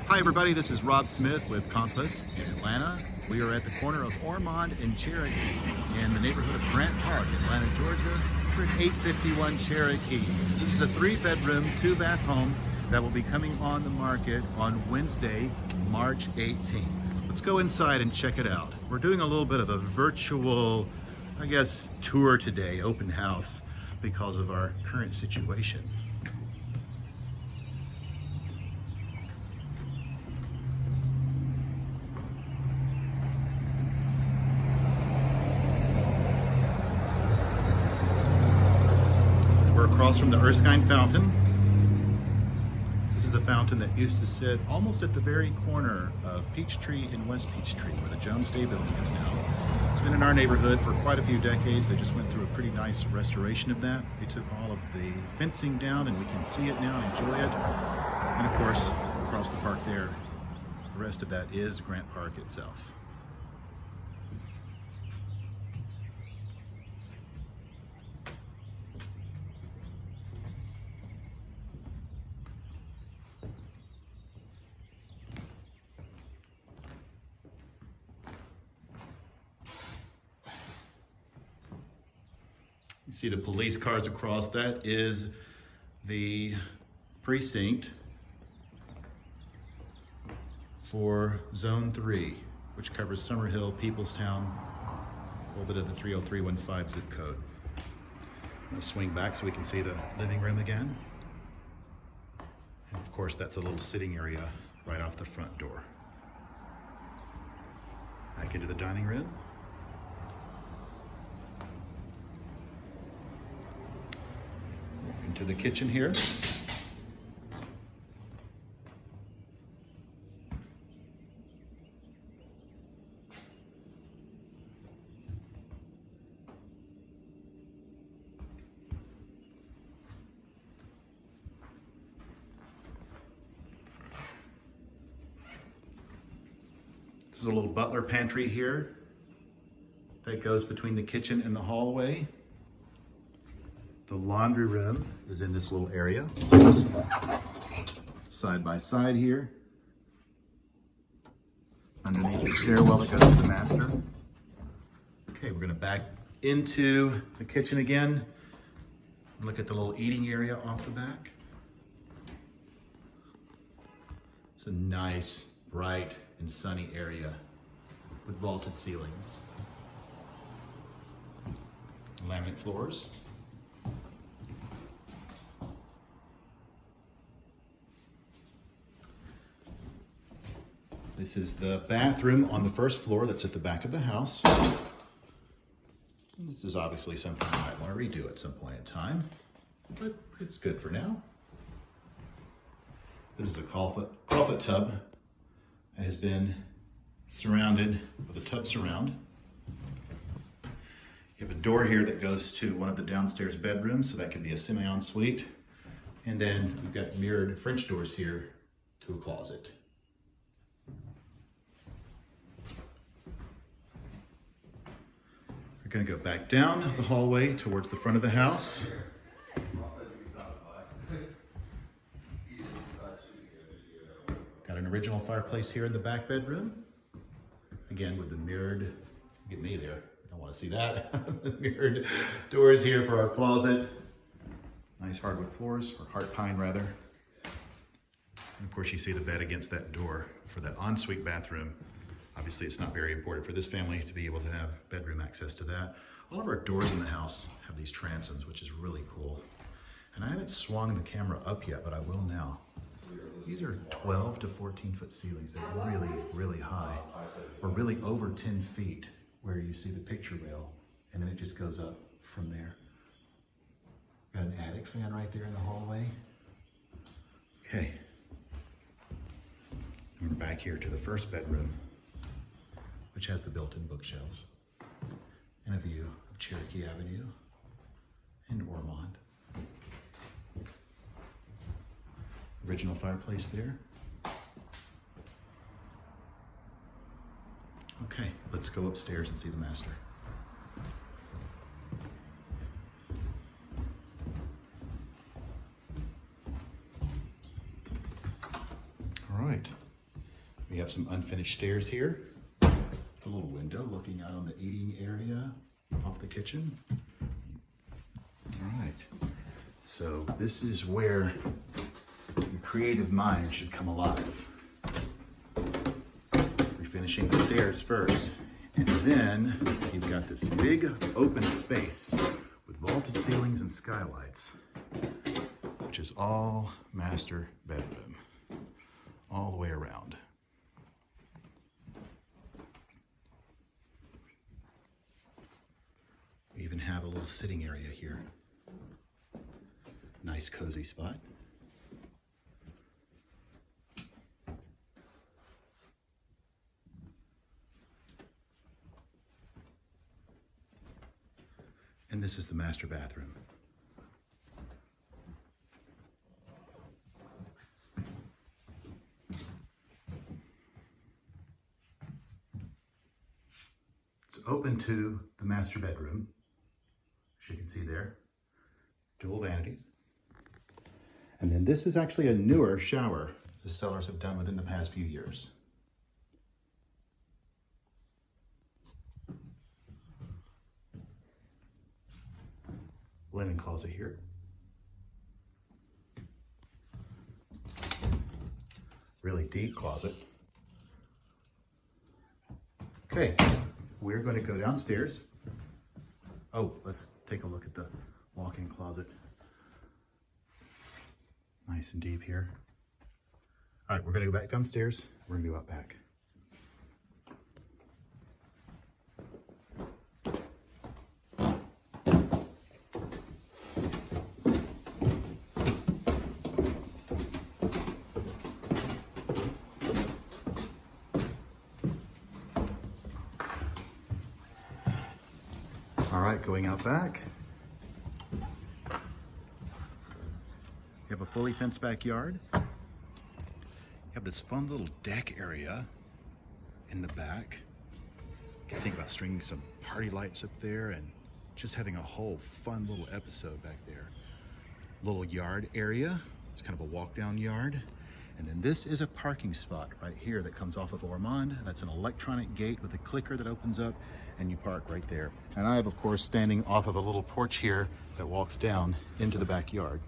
Hi everybody, this is Rob Smith with Compass in Atlanta. We are at the corner of Ormond and Cherokee in the neighborhood of Grant Park, Atlanta, Georgia. We're at 851 Cherokee. This is a 3-bedroom, 2-bath home that will be coming on the market on Wednesday, March 18th. Let's go inside and check it out. We're doing a little bit of a virtual, tour today, open house, because of our current situation. We're across from the Erskine Fountain. This is a fountain that used to sit almost at the very corner of Peachtree and West Peachtree, where the Jones Day building is now. It's been in our neighborhood for quite a few decades. They just went through a pretty nice restoration of that. They took all of the fencing down and we can see it now and enjoy it. And of course, across the park there, the rest of that is Grant Park itself. You see the police cars across. That is the precinct for Zone 3, which covers Summerhill, Peoplestown, a little bit of the 30315 zip code. I'm gonna swing back so we can see the living room again. And of course, that's a little sitting area right off the front door. Back into the dining room. Into the kitchen here. This is a little butler pantry here that goes between the kitchen and the hallway. The laundry room is in this little area, side by side here, underneath the stairwell that goes to the master. Okay, we're gonna back into the kitchen again. Look at the little eating area off the back. It's a nice, bright, and sunny area with vaulted ceilings. Laminate floors. This is the bathroom on the first floor that's at the back of the house. This is obviously something I might want to redo at some point in time, but it's good for now. This is a clawfoot tub that has been surrounded with a tub surround. You have a door here that goes to one of the downstairs bedrooms, so that could be a semi-ensuite. And then you've got mirrored French doors here to a closet. We're going to go back down the hallway towards the front of the house. Got an original fireplace here in the back bedroom. Again, with the mirrored, get me there, I don't want to see that. The mirrored doors here for our closet. Nice hardwood floors, or heart pine rather. And of course you see the bed against that door for that ensuite bathroom. Obviously, it's not very important for this family to be able to have bedroom access to that. All of our doors in the house have these transoms, which is really cool. And I haven't swung the camera up yet, but I will now. These are 12 to 14 foot ceilings. They're really, really high. Or really over 10 feet, where you see the picture rail, and then it just goes up from there. Got an attic fan right there in the hallway. Okay. And we're back here to the first bedroom, which has the built-in bookshelves and a view of Cherokee Avenue and Ormond. Original fireplace there. Okay, let's go upstairs and see the master. All right, We have some unfinished stairs here. A little window looking out on the eating area off the kitchen. All right. So this is where your creative mind should come alive. We're finishing the stairs first. And then you've got this big open space with vaulted ceilings and skylights, which is all master bedroom, all the way around. We even have a little sitting area here. Nice cozy spot. And this is the master bathroom. It's open to the master bedroom, as you can see there. Dual vanities. And then this is actually a newer shower the sellers have done within the past few years. Linen closet here. Really deep closet. Okay, we're going to go downstairs. Oh, let's take a look at the walk-in closet. Nice and deep here. All right, we're going to go back downstairs. We're going to go out back. All right, going out back. You have a fully fenced backyard. You have this fun little deck area in the back. You can think about stringing some party lights up there and just having a whole fun little episode back there. Little yard area. It's kind of a walk down yard. And then this is a parking spot right here that comes off of Ormond. That's an electronic gate with a clicker that opens up and you park right there. And I have, of course, standing off of a little porch here that walks down into the backyard.